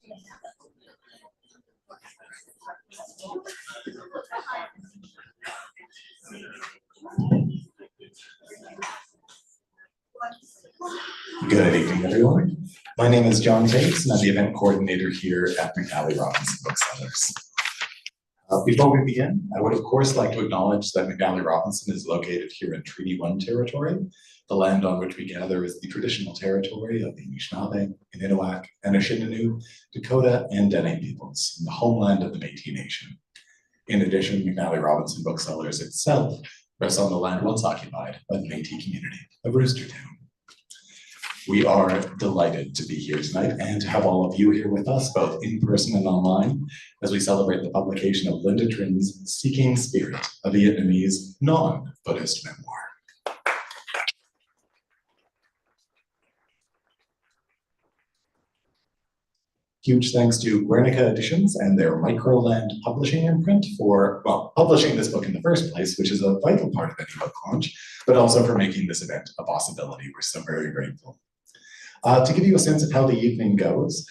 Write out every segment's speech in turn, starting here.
Good evening, everyone. My name is John Tate, and I'm the event coordinator here at McNally Robinson Booksellers. Before we begin, I would of course like to acknowledge that McNally Robinson is located here in Treaty 1 territory. The land on which we gather is the traditional territory of the Anishinaabe, Inuit, Anishinaabe, Dakota, and Dene peoples, and the homeland of the Métis Nation. In addition, McNally Robinson Booksellers itself rests on the land once occupied by the Métis community of Roostertown. We are delighted to be here tonight and to have all of you here with us, both in person and online, as we celebrate the publication of Linda Trin's Seeking Spirit, a Vietnamese non-Buddhist memoir. Huge thanks to Guernica Editions and their Microland publishing imprint for, well, publishing this book in the first place, which is a vital part of any book launch, but also for making this event a possibility. We're so very grateful. To give you a sense of how the evening goes,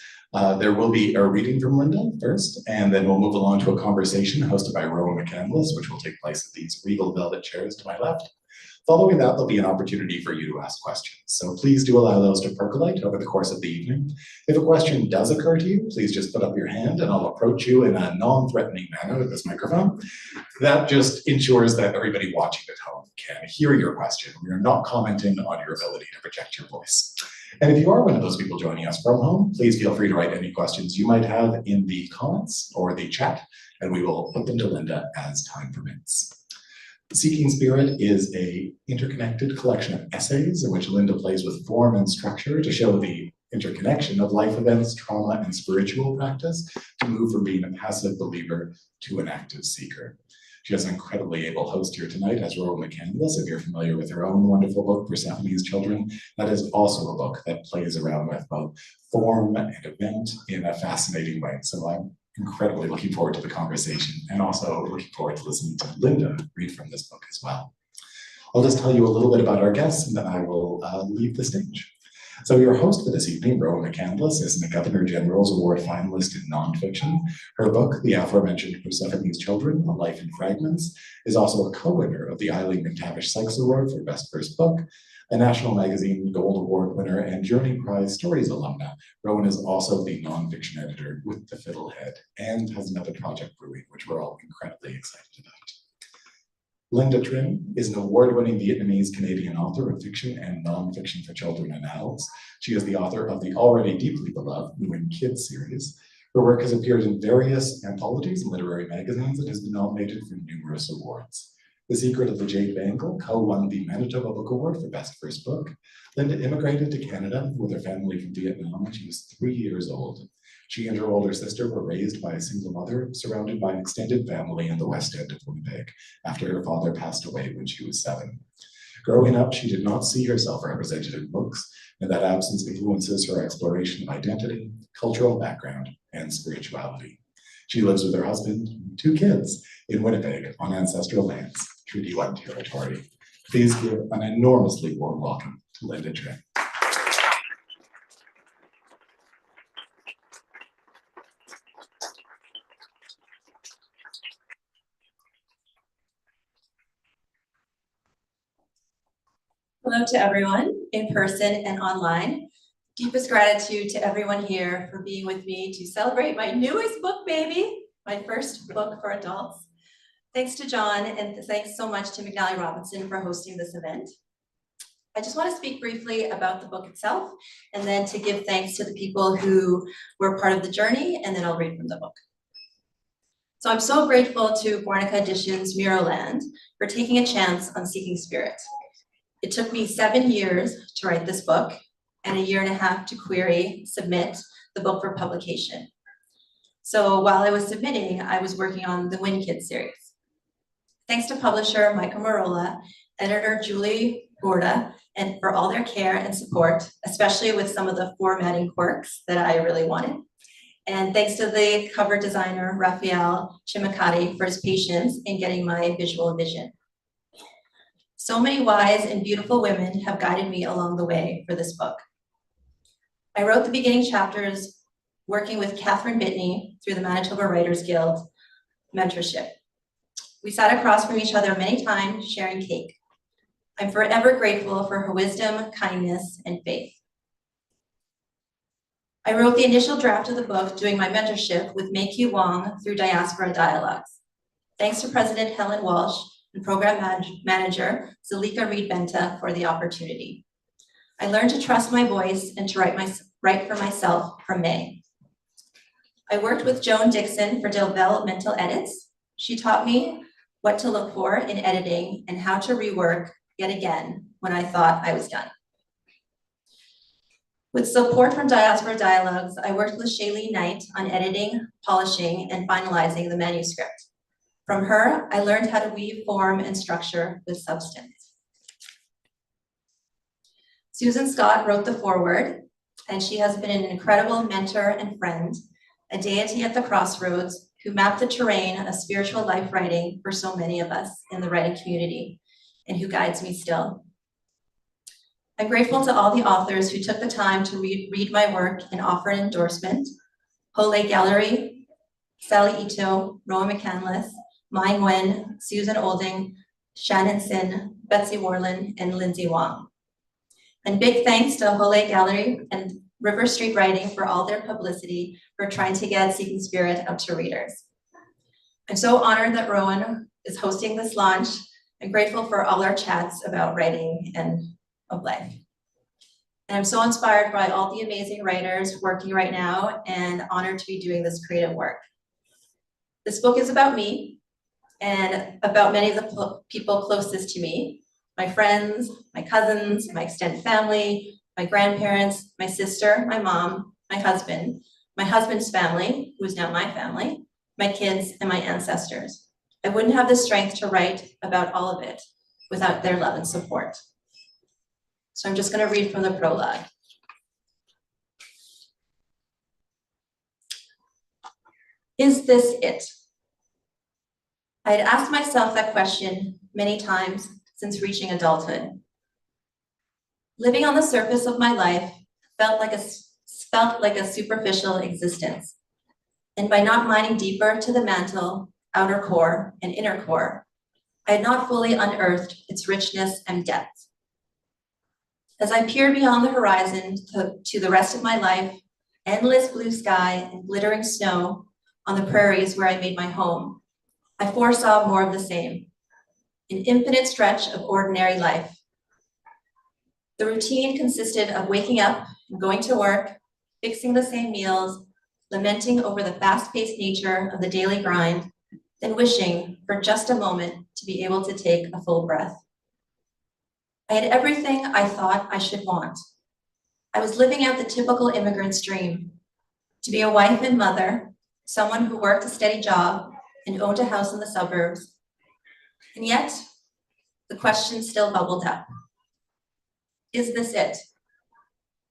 there will be a reading from Linda first, and then we'll move along to a conversation hosted by Rowan McCandless, which will take place at these regal velvet chairs to my left. Following that, there'll be an opportunity for you to ask questions. So please do allow those to percolate over the course of the evening. If a question does occur to you, please just put up your hand and I'll approach you in a non-threatening manner with this microphone. That just ensures that everybody watching at home can hear your question. We are not commenting on your ability to project your voice. And if you are one of those people joining us from home, please feel free to write any questions you might have in the comments or the chat, and we will put them to Linda as time permits. Seeking Spirit is an interconnected collection of essays in which Linda plays with form and structure to show the interconnection of life events, trauma, and spiritual practice to move from being a passive believer to an active seeker. She has an incredibly able host here tonight, as Rowan McCandless. If you're familiar with her own wonderful book, Persephone's Children, that is also a book that plays around with both form and event in a fascinating way. So I'm incredibly looking forward to the conversation and also looking forward to listening to Linda read from this book as well. I'll just tell you a little bit about our guests and then I will leave the stage. So your host for this evening, Rowan McCandless, is the Governor General's Award finalist in nonfiction. Her book, the aforementioned Persephone's Children, A Life in Fragments, is also a co-winner of the Eileen McTavish Sykes Award for Best First Book, a National Magazine Gold Award winner and Journey Prize Stories alumna. Rowan is also the nonfiction editor with The Fiddlehead and has another project brewing, which we're all incredibly excited about. Linda Trin is an award-winning Vietnamese Canadian author of fiction and nonfiction for children and adults. She is the author of the already deeply beloved Win Kids series. Her work has appeared in various anthologies and literary magazines and has been nominated for numerous awards. The Secret of the Jade Bangle co-won the Manitoba Book Award for Best First Book. Linda immigrated to Canada with her family from Vietnam when she was 3 years old. She and her older sister were raised by a single mother, surrounded by an extended family in the West End of Winnipeg, after her father passed away when she was 7. Growing up, she did not see herself represented in books, and that absence influences her exploration of identity, cultural background, and spirituality. She lives with her husband and 2 kids in Winnipeg on ancestral lands, Treaty 1 territory. Please give an enormously warm welcome to Linda Trin. Hello to everyone in person and online. Deepest gratitude to everyone here for being with me to celebrate my newest book, baby, my first book for adults. Thanks to John, and thanks so much to McNally Robinson for hosting this event. I just want to speak briefly about the book itself, and then to give thanks to the people who were part of the journey, and then I'll read from the book. So I'm so grateful to Guernica Editions Muroland for taking a chance on Seeking Spirit. It took me 7 years to write this book and 1.5 years to query, submit the book for publication. So while I was submitting, I was working on the Win Kids series. Thanks to publisher Michael Marola, editor Julie Gorda, and for all their care and support, especially with some of the formatting quirks that I really wanted. And thanks to the cover designer, Raphael Chimicati, for his patience in getting my visual vision. So many wise and beautiful women have guided me along the way for this book. I wrote the beginning chapters working with Catherine Bitney through the Manitoba Writers Guild mentorship. We sat across from each other many times, sharing cake. I'm forever grateful for her wisdom, kindness, and faith. I wrote the initial draft of the book doing my mentorship with Mei Wong through Diaspora Dialogues. Thanks to President Helen Walsh and Program Manager Zalika Reed-Benta for the opportunity. I learned to trust my voice and to write for myself from May. I worked with Joan Dixon for developmental edits. She taught me what to look for in editing and how to rework yet again when I thought I was done. With support from Diaspora Dialogues, I worked with Shailene Knight on editing, polishing, and finalizing the manuscript. From her, I learned how to weave form and structure with substance. Susan Scott wrote the foreword, and she has been an incredible mentor and friend, a deity at the crossroads who mapped the terrain of spiritual life writing for so many of us in the writing community, and who guides me still. I'm grateful to all the authors who took the time to read my work and offer an endorsement. Hole Gallery, Sally Ito, Rowan McCandless, Mai Nguyen, Susan Olding, Shannon Sin, Betsy Warland, and Lindsay Wong. And big thanks to Hole Gallery and River Street Writing for all their publicity for trying to get Seeking Spirit up to readers. I'm so honored that Rowan is hosting this launch. I'm grateful for all our chats about writing and of life. And I'm so inspired by all the amazing writers working right now and honored to be doing this creative work. This book is about me and about many of the people closest to me, my friends, my cousins, my extended family, my grandparents, my sister, my mom, my husband's family, who is now my family, my kids, and my ancestors. I wouldn't have the strength to write about all of it without their love and support. So I'm just going to read from the prologue. Is this it? I had asked myself that question many times since reaching adulthood. Living on the surface of my life felt like a superficial existence. And by not mining deeper to the mantle, outer core, and inner core, I had not fully unearthed its richness and depth. As I peered beyond the horizon to the rest of my life, endless blue sky and glittering snow on the prairies where I made my home, I foresaw more of the same, an infinite stretch of ordinary life. The routine consisted of waking up and going to work, fixing the same meals, lamenting over the fast-paced nature of the daily grind, then wishing for just a moment to be able to take a full breath. I had everything I thought I should want. I was living out the typical immigrant's dream, to be a wife and mother, someone who worked a steady job and owned a house in the suburbs. And yet, the question still bubbled up. Is this it?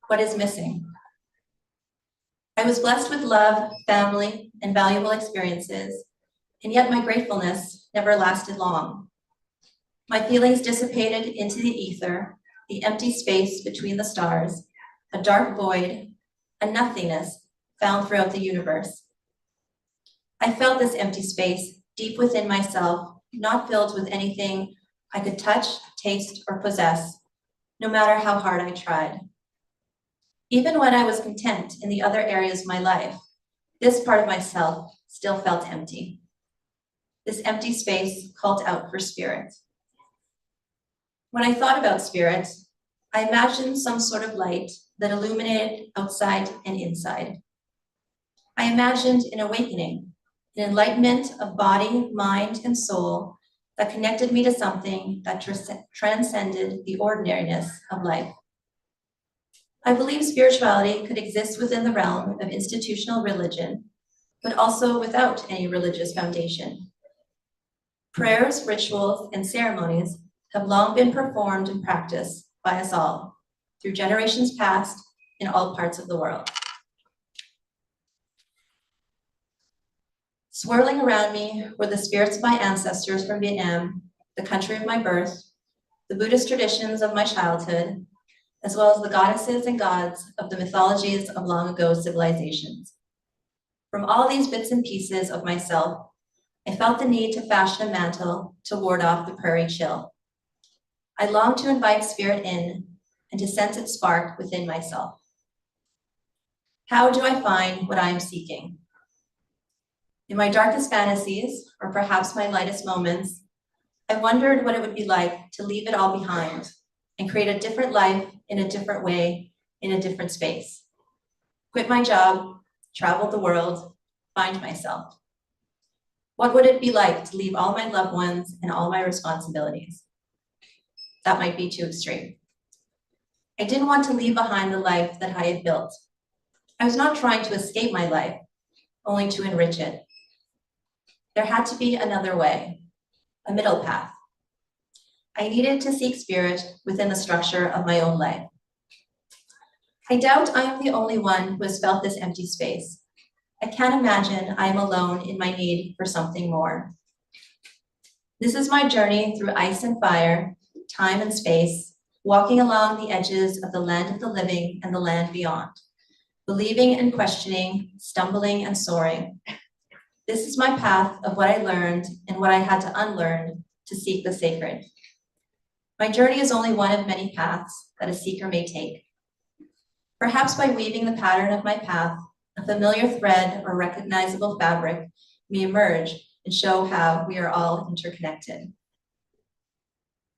What is missing? I was blessed with love, family, and valuable experiences, and yet my gratefulness never lasted long. My feelings dissipated into the ether, the empty space between the stars, a dark void, a nothingness found throughout the universe. I felt this empty space deep within myself, not filled with anything I could touch, taste, or possess, no matter how hard I tried. Even when I was content in the other areas of my life, this part of myself still felt empty. This empty space called out for spirit. When I thought about spirit, I imagined some sort of light that illuminated outside and inside. I imagined an awakening, an enlightenment of body, mind, and soul that connected me to something that transcended the ordinariness of life. I believe spirituality could exist within the realm of institutional religion, but also without any religious foundation. Prayers, rituals, and ceremonies have long been performed and practiced by us all, through generations past in all parts of the world. Swirling around me were the spirits of my ancestors from Vietnam, the country of my birth, the Buddhist traditions of my childhood, as well as the goddesses and gods of the mythologies of long ago civilizations. From all these bits and pieces of myself, I felt the need to fashion a mantle to ward off the prairie chill. I longed to invite spirit in and to sense its spark within myself. How do I find what I am seeking? In my darkest fantasies, or perhaps my lightest moments, I wondered what it would be like to leave it all behind and create a different life in a different way, in a different space. Quit my job, travel the world, find myself. What would it be like to leave all my loved ones and all my responsibilities? That might be too extreme. I didn't want to leave behind the life that I had built. I was not trying to escape my life, only to enrich it. There had to be another way, a middle path. I needed to seek spirit within the structure of my own life. I doubt I am the only one who has felt this empty space. I can't imagine I am alone in my need for something more. This is my journey through ice and fire, time and space, walking along the edges of the land of the living and the land beyond, believing and questioning, stumbling and soaring. This is my path of what I learned and what I had to unlearn to seek the sacred. My journey is only one of many paths that a seeker may take. Perhaps by weaving the pattern of my path, a familiar thread or recognizable fabric may emerge and show how we are all interconnected.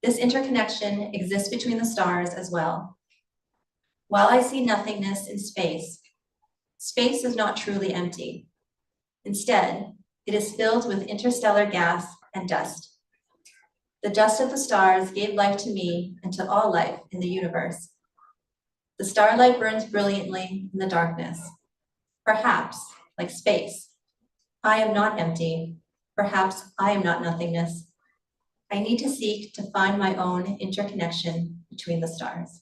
This interconnection exists between the stars as well. While I see nothingness in space, space is not truly empty. Instead, it is filled with interstellar gas and dust. The dust of the stars gave life to me and to all life in the universe. The starlight burns brilliantly in the darkness. Perhaps, like space, I am not empty. Perhaps I am not nothingness. I need to seek to find my own interconnection between the stars.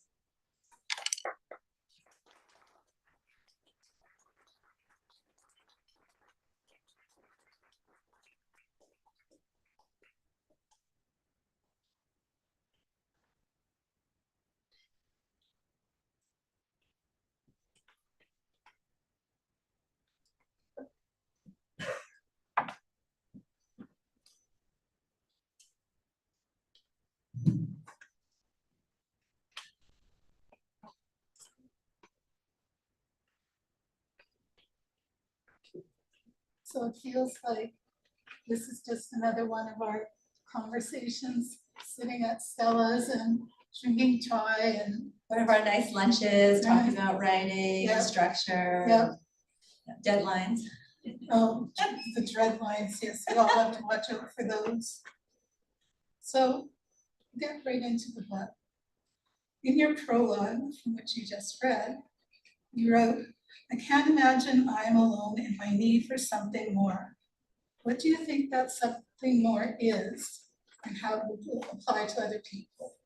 So it feels like this is just another one of our conversations, sitting at Stella's and drinking chai and One of our nice lunches, talking about writing, Yep. structure, Yep. deadlines. The dread lines. Yes, we all have to watch out for those. So get right into the book. In your prologue, from which you just read, you wrote, "I can't imagine I am alone in my need for something more." What do you think that something more is, and how it will apply to other people?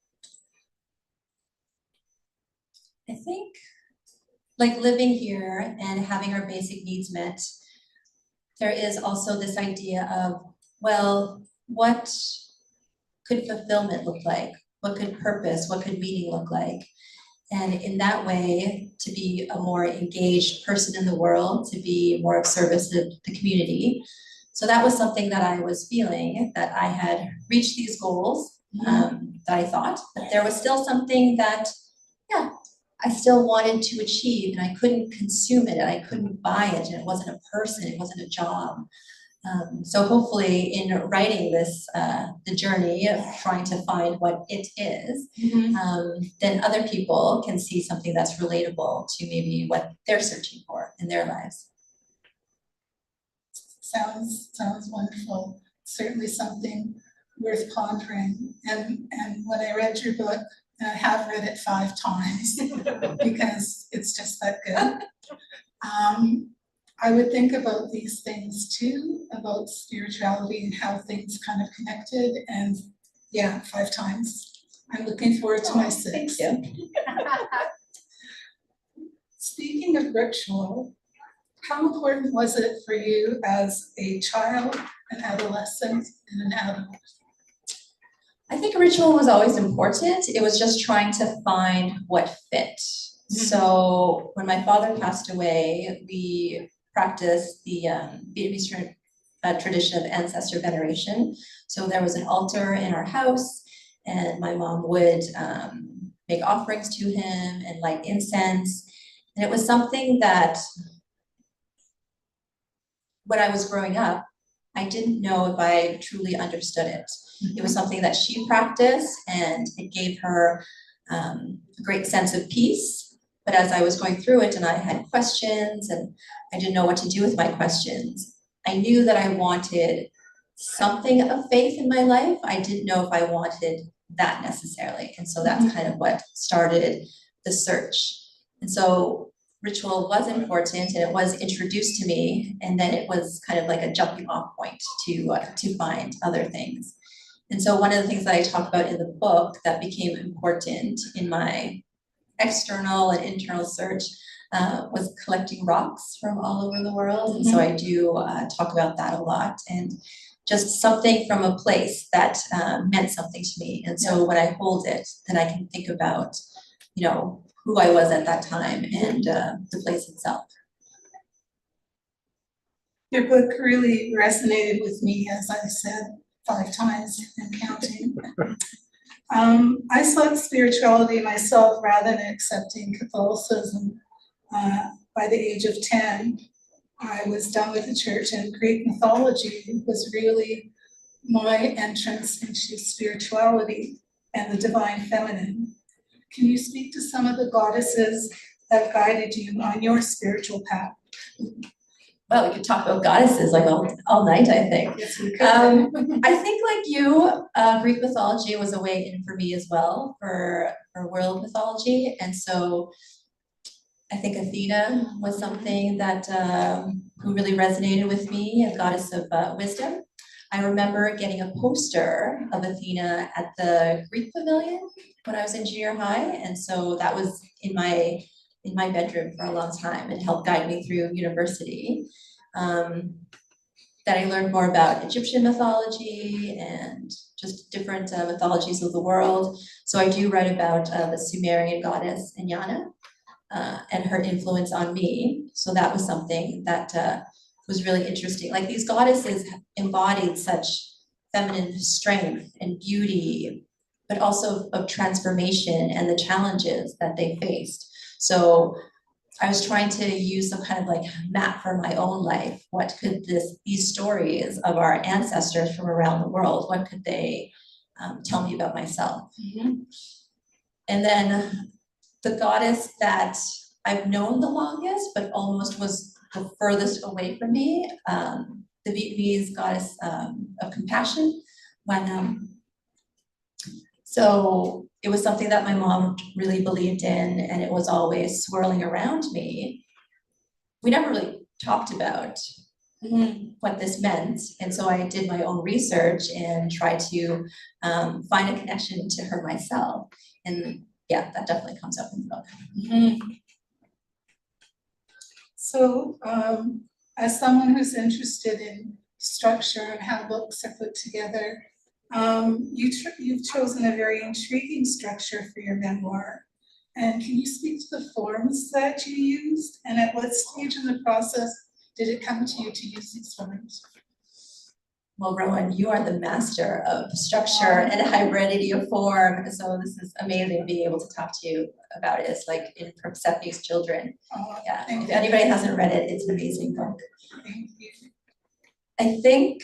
I think like living here and having our basic needs met, there is also this idea of, well, what could fulfillment look like? What could purpose, what could meaning look like? And in that way, to be a more engaged person in the world, to be more of service to the community. So that was something that I was feeling, that I had reached these goals that I thought, but there was still something that, I still wanted to achieve, and I couldn't consume it, and I couldn't buy it, and it wasn't a person, it wasn't a job. So hopefully in writing this, the journey of trying to find what it is, then other people can see something that's relatable to maybe what they're searching for in their lives. Sounds wonderful. Certainly something worth pondering. And when I read your book, and I have read it 5 times because it's just that good. I would think about these things too, about spirituality and how things kind of connected, and 5 times. I'm looking forward to my 6th. Thank you. Speaking of ritual, how important was it for you as a child, an adolescent, and an adult? I think ritual was always important. It was just trying to find what fit. So when my father passed away, we practice the Vietnamese tradition of ancestor veneration. So there was an altar in our house, and my mom would make offerings to him and light incense. And it was something that when I was growing up, I didn't know if I truly understood it. It was something that she practiced, and it gave her a great sense of peace. But as I was going through it and I had questions and I didn't know what to do with my questions, I knew that I wanted something of faith in my life. I didn't know if I wanted that necessarily. And so that's kind of what started the search. And so ritual was important, and it was introduced to me, and then it was kind of like a jumping off point to find other things. And so one of the things that I talk about in the book that became important in my external and internal search was collecting rocks from all over the world. And so I do talk about that a lot, and just something from a place that meant something to me. And so when I hold it, then I can think about, you know, who I was at that time and the place itself. Your book really resonated with me, as I said 5 times and counting. I sought spirituality myself rather than accepting Catholicism. By the age of 10, I was done with the church, and Greek mythology was really my entrance into spirituality and the divine feminine. Can you speak to some of the goddesses that guided you on your spiritual path? Well, we could talk about goddesses like all night, I think. Yes, we could. I think like you, Greek mythology was a way in for me as well, for world mythology. And so I think Athena was something that who really resonated with me, a goddess of wisdom. I remember getting a poster of Athena at the Greek pavilion when I was in junior high. And so that was in my bedroom for a long time. It helped guide me through university. That I learned more about Egyptian mythology and just different mythologies of the world. So I do write about the Sumerian goddess Inanna and her influence on me. So that was something that was really interesting. Like these goddesses embodied such feminine strength and beauty, but also of transformation and the challenges that they faced. So I was trying to use some kind of like map for my own life. What could these stories of our ancestors from around the world, what could they tell me about myself? And then the goddess that I've known the longest, but almost was the furthest away from me, the Vietnamese goddess of compassion. So it was something that my mom really believed in, and it was always swirling around me. We never really talked about what this meant, and so I did my own research and tried to find a connection to her myself. And yeah, that definitely comes up in the book. So as someone who's interested in structure and how books are put together, you've chosen a very intriguing structure for your memoir. And can you speak to the forms that you used, and at what stage in the process did it come to you to use these forms? Well, Rowan, you are the master of structure and hybridity of form. So this is amazing being able to talk to you about it. It's like in Persephone's Children. Yeah, if anybody hasn't read it, it's an amazing book. Thank you.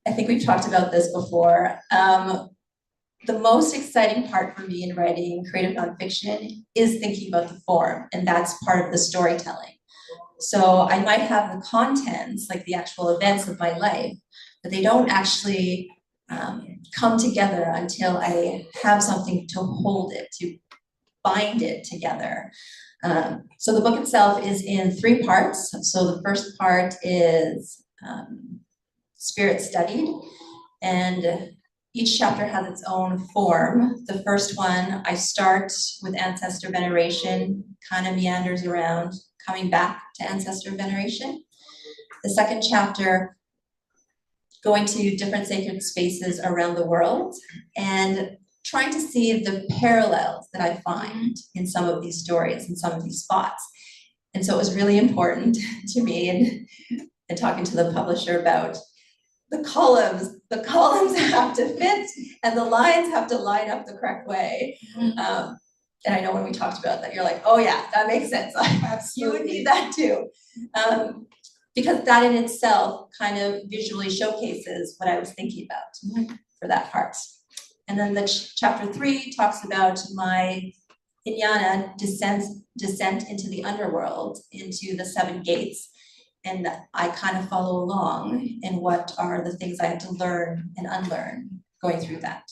I think we've talked about this before. The most exciting part for me in writing creative nonfiction is thinking about the form, and that's part of the storytelling. So I might have the contents, like the actual events of my life, but they don't actually come together until I have something to hold it, to bind it together. So the book itself is in 3 parts. So the first part is spirit studied, and each chapter has its own form. The first one, I start with ancestor veneration, kind of meanders around, coming back to ancestor veneration. The second chapter, going to different sacred spaces around the world and trying to see the parallels that I find in some of these stories, in some of these spots. And so it was really important to me and talking to the publisher about the columns have to fit and the lines have to line up the correct way. And I know when we talked about that, you're like, oh yeah, that makes sense. You would need that too. Because that in itself kind of visually showcases what I was thinking about for that part. And then the chapter 3 talks about my Jnana descent into the underworld, into the 7 gates. And I kind of follow along in what are the things I have to learn and unlearn going through that.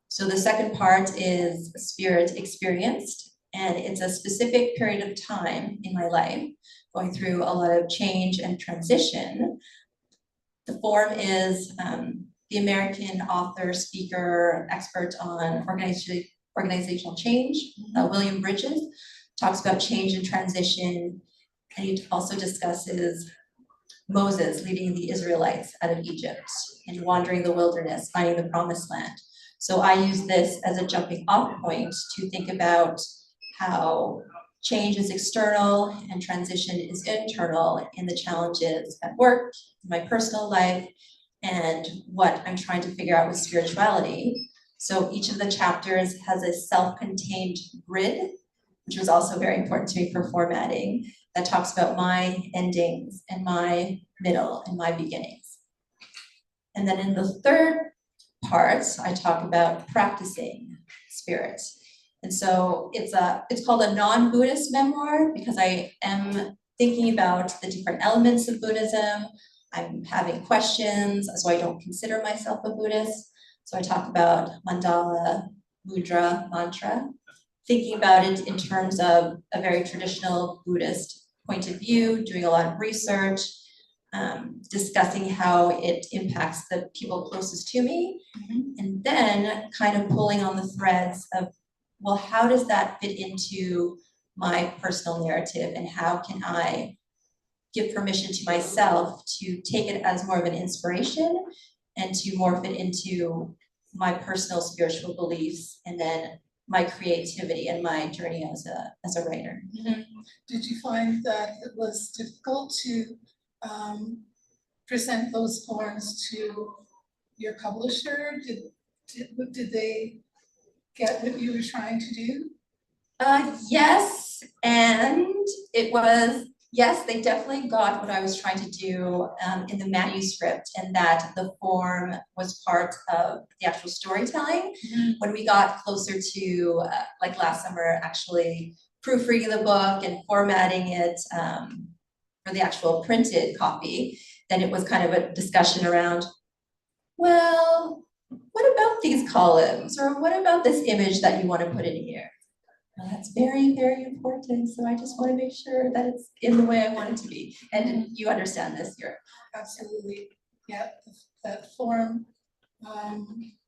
So the second part is spirit experienced, and it's a specific period of time in my life, going through a lot of change and transition. The form is the American author, speaker, expert on organizational change, William Bridges, talks about change and transition, and he also discusses Moses leading the Israelites out of Egypt and wandering the wilderness, finding the promised land. So I use this as a jumping off point to think about how change is external and transition is internal in the challenges at work, in my personal life, and what I'm trying to figure out with spirituality. So each of the chapters has a self-contained grid, which was also very important to me for formatting, that talks about my endings and my middle and my beginnings. And then in the third part, I talk about practicing spirit. And so it's called a non-Buddhist memoir because I am thinking about the different elements of Buddhism. I'm having questions, so I don't consider myself a Buddhist. So I talk about mandala, mudra, mantra, thinking about it in terms of a very traditional Buddhist point of view, doing a lot of research, discussing how it impacts the people closest to me, and then kind of pulling on the threads of, well, how does that fit into my personal narrative, and how can I give permission to myself to take it as more of an inspiration and to morph it into my personal spiritual beliefs, and then my creativity and my journey as a writer. Did you find that it was difficult to present those forms to your publisher? Did they get what you were trying to do? Yes, and it was, yes, they definitely got what I was trying to do in the manuscript, and that the form was part of the actual storytelling. When we got closer to, like last summer, actually proofreading the book and formatting it for the actual printed copy, then it was kind of a discussion around, well, what about these columns? Or what about this image that you want to put in here? Well, that's very, very important. So I just want to make sure that it's in the way I want it to be. And you understand this, you're Absolutely. Yeah, that form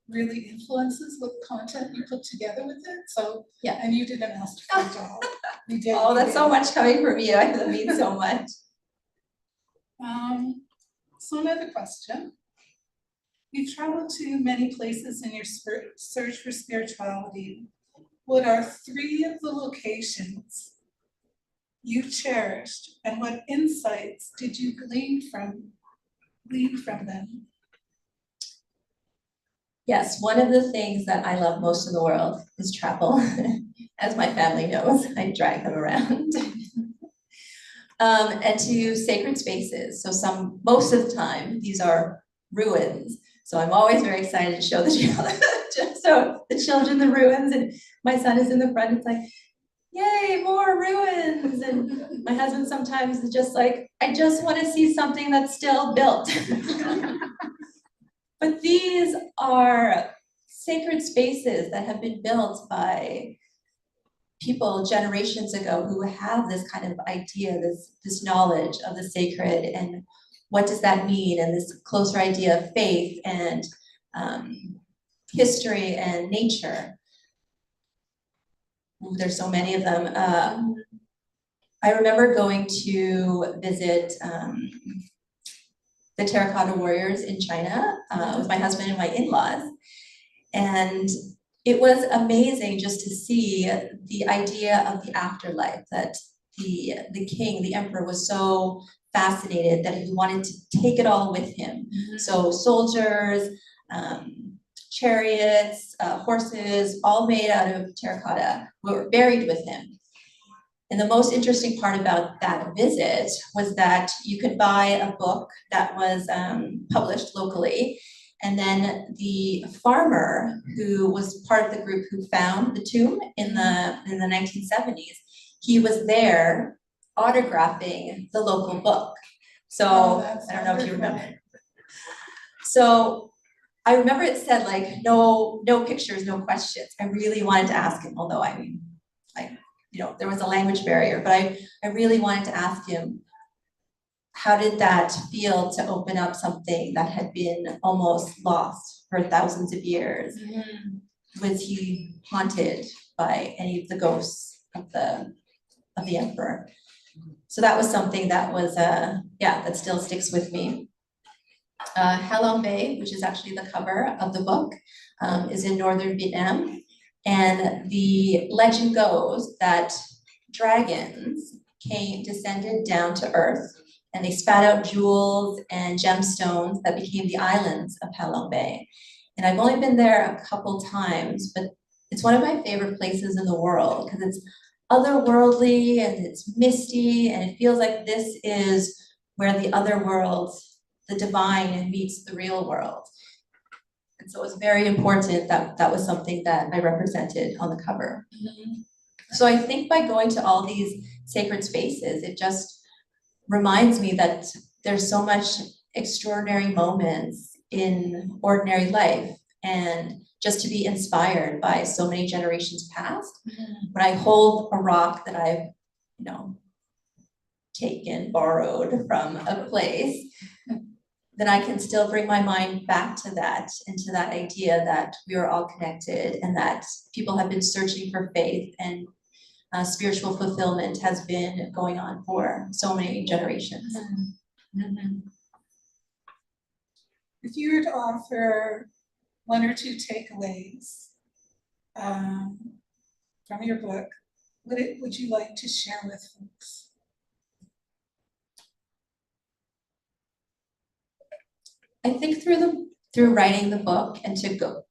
really influences what content you put together with it. So, yeah. And you did a masterful job. You did. Oh, that's so much coming from you. That means so much. So another question. You've traveled to many places in your search for spirituality. What are 3 of the locations you cherished, and what insights did you glean from them? Yes, one of the things that I love most in the world is travel. As my family knows, I drag them around. And to sacred spaces. So most of the time, these are ruins. So I'm always very excited to show the children the ruins, and my son is in the front. It's like, yay, more ruins. And my husband sometimes is just like, I just want to see something that's still built. But these are sacred spaces that have been built by people generations ago who have this kind of idea, this knowledge of the sacred, and what does that mean, and this closer idea of faith and history and nature. Ooh, there's so many of them. I remember going to visit the terracotta warriors in China with my husband and my in-laws, and it was amazing just to see the idea of the afterlife, that the king, the emperor, was so fascinated that he wanted to take it all with him. So soldiers, chariots, horses, all made out of terracotta, were buried with him. And the most interesting part about that visit was that you could buy a book that was published locally, and then the farmer who was part of the group who found the tomb in the 1970s, he was there autographing the local book. So I don't know if you remember. So I remember it said like, no pictures, no questions. I really wanted to ask him, although I mean, like, you know, there was a language barrier, but I really wanted to ask him, how did that feel to open up something that had been almost lost for thousands of years? Was he haunted by any of the ghosts of the emperor? So that was something that was, that still sticks with me. Halong Bay, which is actually the cover of the book, is in northern Vietnam. And the legend goes that dragons descended down to earth, and they spat out jewels and gemstones that became the islands of Halong Bay. And I've only been there a couple times, but it's one of my favorite places in the world because it's otherworldly and it's misty, and it feels like this is where the other world, the divine, meets the real world. And so it was very important that that was something that I represented on the cover. So I think by going to all these sacred spaces, it just reminds me that there's so much extraordinary moments in ordinary life, and just to be inspired by so many generations past. When I hold a rock that I've, you know, taken, borrowed from a place, then I can still bring my mind back to that, and to that idea that we are all connected, and that people have been searching for faith, and spiritual fulfillment has been going on for so many generations. If you were to offer one or two takeaways from your book, what would you like to share with folks? I think through writing the book and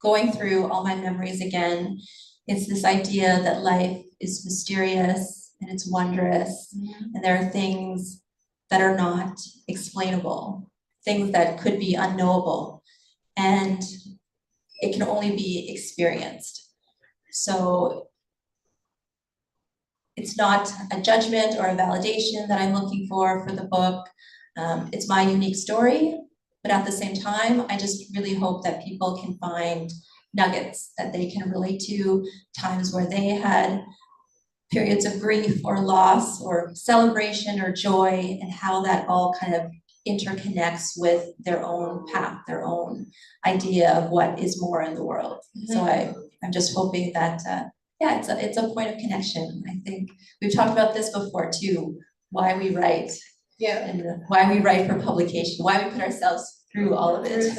going through all my memories again, it's this idea that life is mysterious and it's wondrous, and there are things that are not explainable, things that could be unknowable, and it can only be experienced. So it's not a judgment or a validation that I'm looking for the book. It's my unique story, but at the same time, I just really hope that people can find nuggets that they can relate to, times where they had periods of grief or loss or celebration or joy, and how that all kind of interconnects with their own path, their own idea of what is more in the world. So I'm just hoping that, it's a point of connection. I think we've talked about this before too, why we write, and why we write for publication, why we put ourselves through all of it,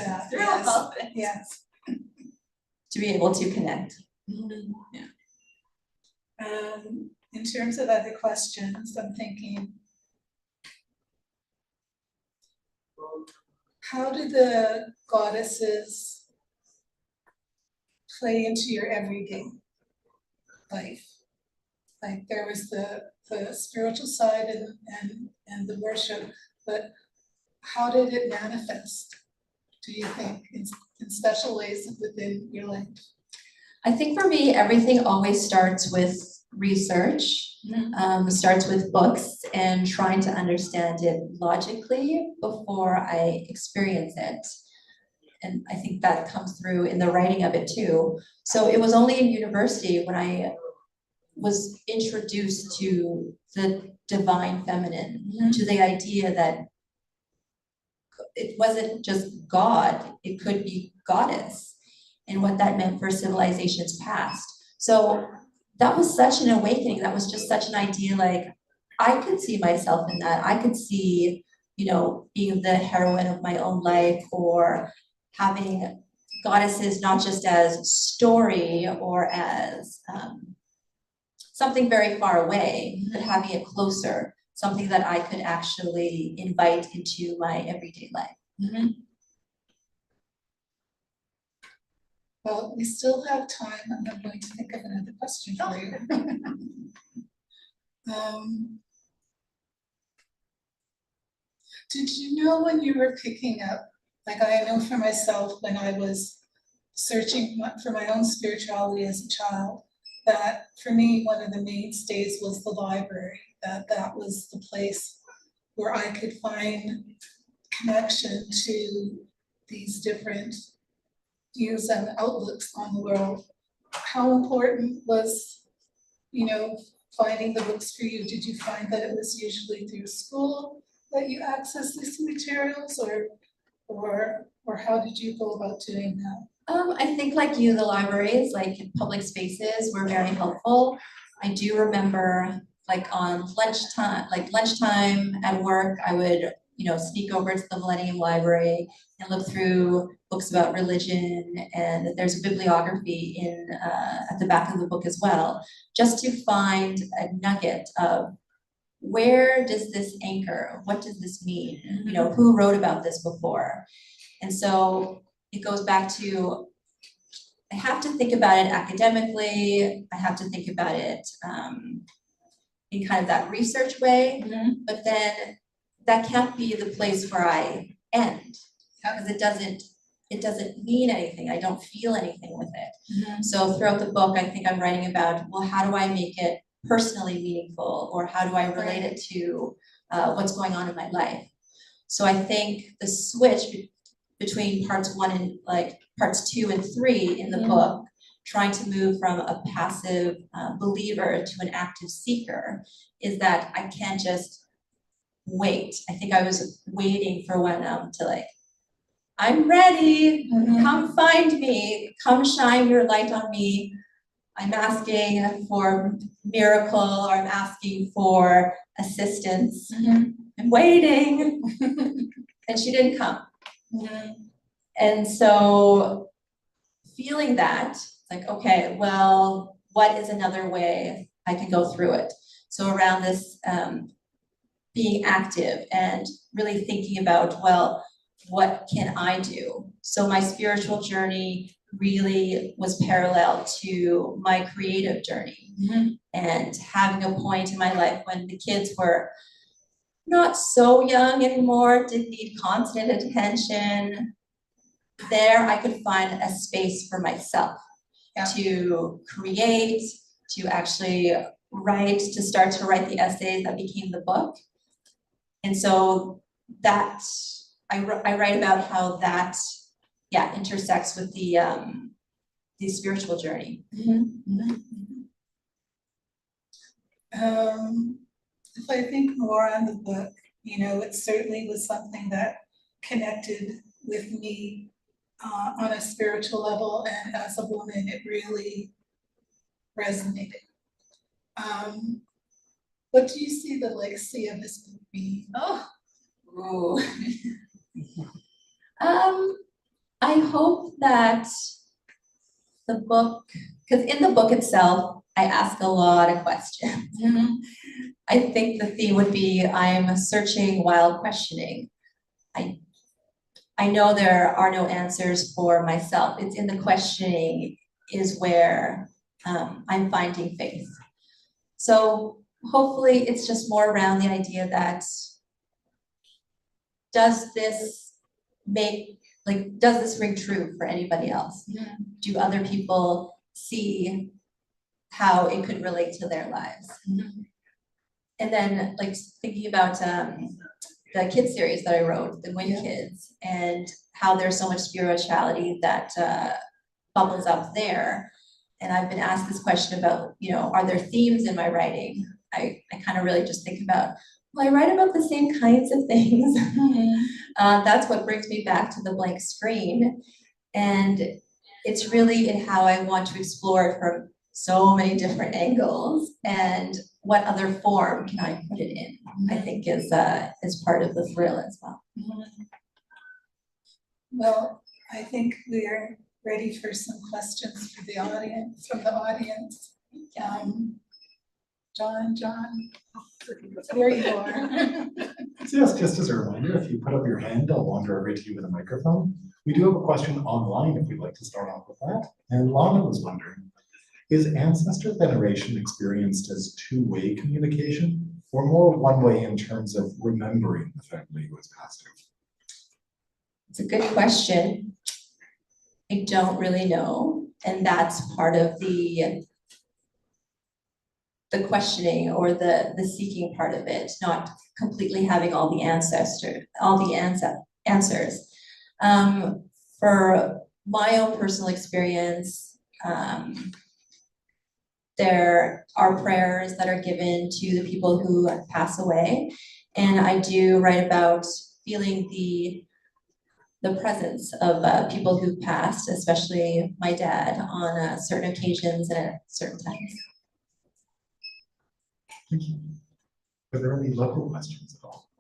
all of it, to be able to connect. In terms of other questions, I'm thinking, how do the goddesses play into your everyday life? Like there was the spiritual side and the worship, but how did it manifest, do you think, in special ways within your life? I think for me, everything always starts with research, starts with books and trying to understand it logically before I experience it. And I think that comes through in the writing of it too. So it was only in university when I was introduced to the divine feminine, to the idea that it wasn't just God, it could be goddess, and what that meant for civilizations past. So that was such an awakening. That was just such an idea, like I could see myself in that. I could see, being the heroine of my own life, or having goddesses not just as story or as something very far away, but having it closer, something that I could actually invite into my everyday life. Well, we still have time, and I'm going to think of another question for you. Did you know when you were picking up, like I know for myself when I was searching for my own spirituality as a child, that for me, one of the mainstays was the library, that was the place where I could find connection to these different views and outlooks on the world. How important was, finding the books for you? Did you find that it was usually through school that you access these materials, or how did you go about doing that? I think like you, the libraries, like public spaces were very helpful. I do remember like on lunchtime at work, I would, sneak over to the Millennium Library and look through books about religion, and there's a bibliography at the back of the book as well, just to find a nugget of where does this anchor? What does this mean? Who wrote about this before? And so it goes back to, I have to think about it academically, I have to think about it in kind of that research way, but then that can't be the place where I end, because it doesn't mean anything, I don't feel anything with it. So throughout the book, I think I'm writing about, well, how do I make it personally meaningful, or how do I relate it to what's going on in my life? So I think the switch between parts 1 and parts 2 and 3 in the book, trying to move from a passive believer to an active seeker, is that I can't just wait. I think I was waiting for one to I'm ready, come find me, come shine your light on me. I'm asking for miracle, or I'm asking for assistance. I'm waiting. And she didn't come. And so feeling that, like, okay, well, what is another way I can go through it? So around this being active and really thinking about, well, what can I do? So my spiritual journey really was parallel to my creative journey. And having a point in my life when the kids were not so young anymore, didn't need constant attention, there I could find a space for myself to create, to actually write, to start to write the essays that became the book. And so that, I write about how that, intersects with the spiritual journey. If I think more on the book, it certainly was something that connected with me on a spiritual level, and as a woman, it really resonated. What do you see the legacy of this book being? I hope that the book, because in the book itself, I ask a lot of questions. I think the theme would be, I'm searching while questioning. I know there are no answers for myself. It's in the questioning is where I'm finding faith. So hopefully it's just more around the idea that, does this ring true for anybody else? Do other people see how it could relate to their lives? And then thinking about the kids series that I wrote, the Win Kids, and how there's so much spirituality that bubbles up there. And I've been asked this question about, are there themes in my writing? I kind of really just think about, well, I write about the same kinds of things. That's what brings me back to the blank screen. And it's really in how I want to explore it from so many different angles, and what other form can I put it in, I think is part of the thrill as well. Well, I think we're ready for some questions from the audience. John, there you are. So yes, just as a reminder, if you put up your hand, I'll wander over to you with a microphone. We do have a question online if you'd like to start off with that. And Lana was wondering, is ancestor veneration experienced as two-way communication or more one-way in terms of remembering the family who has passed away? It's a good question. I don't really know. And that's part of the questioning or the seeking part of it, not completely having all the answers. For my own personal experience, there are prayers that are given to the people who pass away. And I do write about feeling the presence of people who've passed, especially my dad, on certain occasions and at certain times. Thank you. Are there any local questions at all?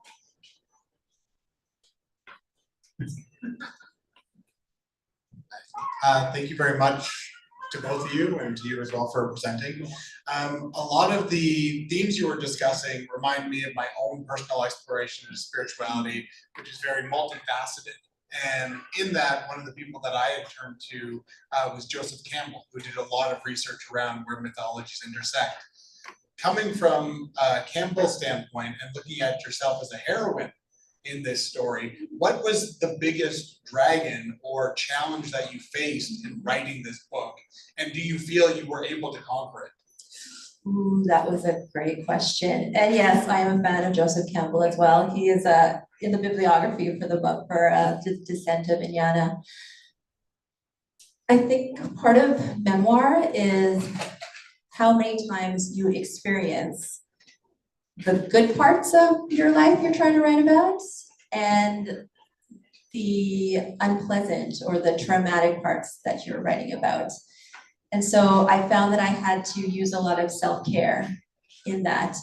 Thank you very much to both of you and to you as well for presenting. A lot of the themes you were discussing remind me of my own personal exploration of spirituality, which is very multifaceted. And in that, one of the people that I had turned to was Joseph Campbell, who did a lot of research around where mythologies intersect. Coming from Campbell's standpoint and looking at yourself as a heroine in this story, what was the biggest dragon or challenge that you faced in writing this book? And do you feel you were able to conquer it? Ooh, that was a great question. And yes, I am a fan of Joseph Campbell as well. He is in the bibliography for the book for Descent of Inyana. I think part of memoir is how many times you experience the good parts of your life you're trying to write about and the unpleasant or the traumatic parts that you're writing about. And so I found that I had to use a lot of self-care in that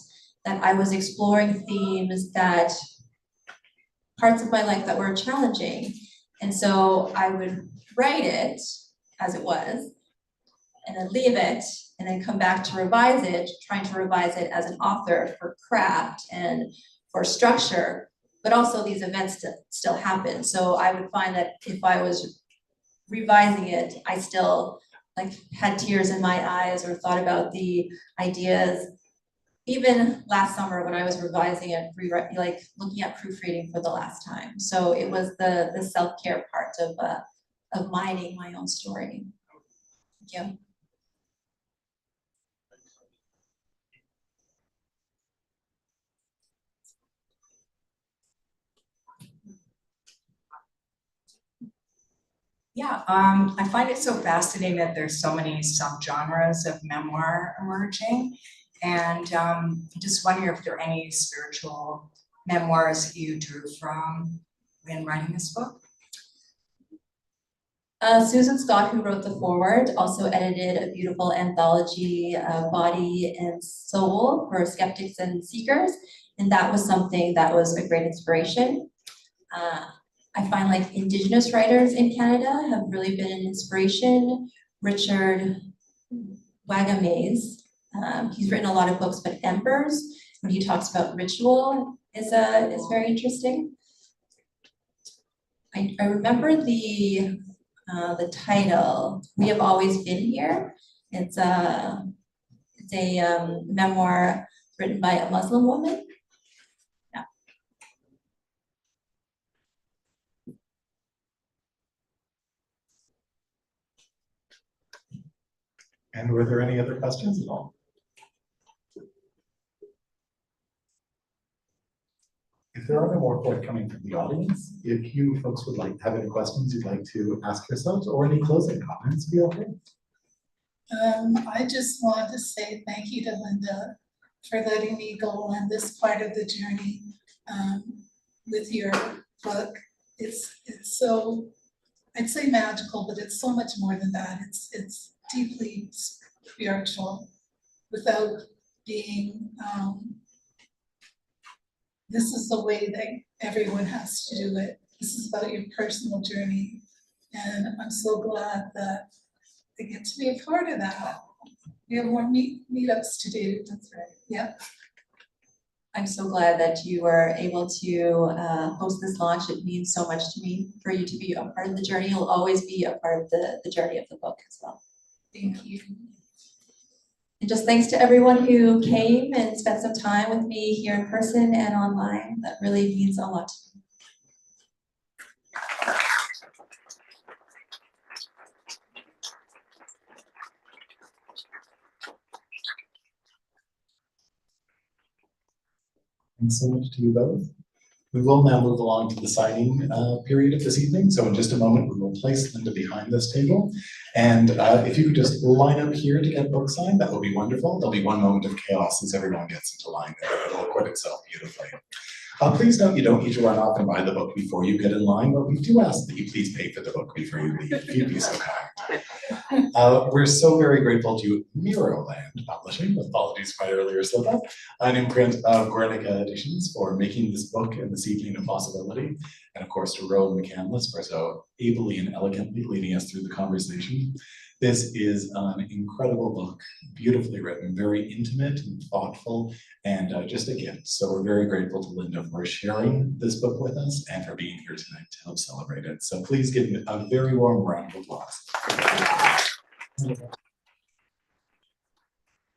I was exploring themes that parts of my life that were challenging. And so I would write it as it was and then leave it and then come back to revise it, trying to revise it as an author for craft and for structure, but also these events still happen. So I would find that if I was revising it, I still had tears in my eyes or thought about the ideas. Even last summer when I was revising it, looking at proofreading for the last time. So it was the self-care part of mining my own story. Thank you. Yeah, I find it so fascinating that there's so many subgenres of memoir emerging. And just wondering if there are any spiritual memoirs that you drew from when writing this book? Susan Scott, who wrote the foreword, also edited a beautiful anthology, Body and Soul, for skeptics and seekers. And that was something that was a great inspiration. I find Indigenous writers in Canada have really been an inspiration. Richard Wagamese, he's written a lot of books, but Embers, when he talks about ritual, is very interesting. I remember the title, We Have Always Been Here. It's a memoir written by a Muslim woman. Yeah. And were there any other questions at all? If there are no more forthcoming from the audience, if you folks would like to have any questions you'd like to ask yourselves or any closing comments, feel free. I just want to say thank you to Linda for letting me go on this part of the journey with your book. It's so, I'd say magical, but it's so much more than that. It's deeply spiritual without being, this is the way that everyone has to do it. This is about your personal journey. And I'm so glad that I get to be a part of that. We have more meetups to do, that's right, yeah. I'm so glad that you were able to host this launch. It means so much to me for you to be a part of the journey. You'll always be a part of the journey of the book as well. Thank you. And just thanks to everyone who came and spent some time with me here in person and online. That really means a lot to me. Thanks so much to you both. We will now move along to the signing period of this evening. So in just a moment, we will place Linda behind this table. And if you could just line up here to get book signed, that would be wonderful. There'll be one moment of chaos as everyone gets into line there. It'll acquit itself beautifully. Please note you don't need to run off and buy the book before you get in line, but we do ask that you please pay for the book before you leave, if you'd be so kind. We're so very grateful to Mirrorland Publishing, with apologies for my earlier slip up, an imprint of Guernica Editions for making this book and this evening a possibility, and of course to Rowan McCandless for so ably and elegantly leading us through the conversation. This is an incredible book, beautifully written, very intimate and thoughtful, and just a gift. So we're very grateful to Linda for sharing this book with us and for being here tonight to help celebrate it. So please give me a very warm round of applause.